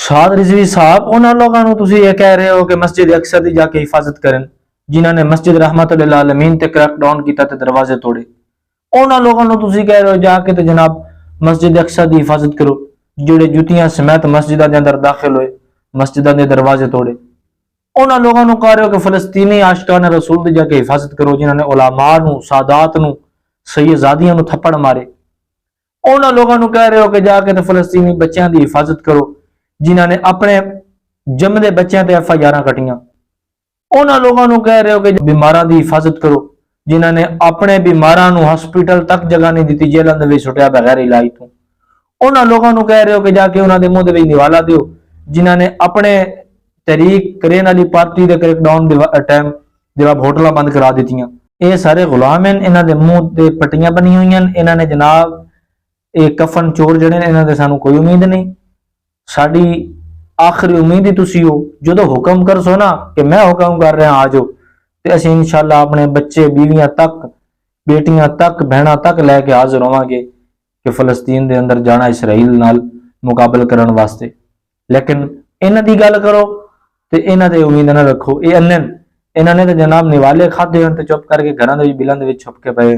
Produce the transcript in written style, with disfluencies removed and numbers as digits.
साद रिजवी साहब उन्होंने लोगों को तुसी ये कह रहे हो कि मस्जिद अक्सा की जाके हिफाजत करें, जिन्होंने मस्जिद रहमतुल आलमीन ते क्रैकडाउन किया ते दरवाजे तोड़े। उन्होंने लोगों को तुसी कह रहे हो जाके तो जनाब मस्जिद अक्सा की हिफाजत करो, जेड़े जुतियां समेत मस्जिदा के अंदर दाखिल हुए, मस्जिदा के दरवाजे तोड़े। उन्होंने लोगों को कह रहे हो कि फलस्तीनी आशिकान रसूल की जाके हिफाजत करो, जिन्होंने उलामा नू, सादात नू, सैयदादियां नू थप्पड़ मारे। उन्होंने लोगों को कह रहे हो कि जाके तो फलस्तीनी बच्चों की हिफाजत करो, जिन्होंने अपने जमदे बच्चों ते FIR कटियां। उन्होंने लोगों को कह रहे हो कि बीमारां की हिफाजत करो, जिन्होंने अपने बीमारां नू हॉस्पिटल तक जगह नहीं दी, जेलों के सुटिया बगैर इलाज तो। उन्होंने लोगों को कह रहे हो कि जाके उन्होंने मुंह के निवाला दो, जिन्होंने अपने तहरीक करेन वाली पार्टी के क्रैकडाउन टाइम जनाब होटल बंद करा दी। ये सारे गुलाम हैं, इन्हों के मुंह से पट्टियां बनी हुई हैं। इन्होंने जनाब ये कफन चोर जड़े इन्हों से सानू कोई उम्मीद नहीं। साड़ी आखिरी उम्मीद ही तुसी हो, जो हुक्म कर सो ना कि मैं हुक्म कर रहा आ जाओ, तो असं इंशाअल्लाह अपने बच्चे बीवियां तक, बेटियां तक, बहना तक लैके हाजिर होवांगे कि फलस्तीन के अंदर जाना इसराइल नाल मुकाबल करने वास्ते। लेकिन इन्हां दी गल करो तो इन्हां ते उम्मीद ना रखो। ये अन्ने इन्होंने तो जनाब निवाले खाधे हैं तो चुप करके घर बिलों छुप के पे।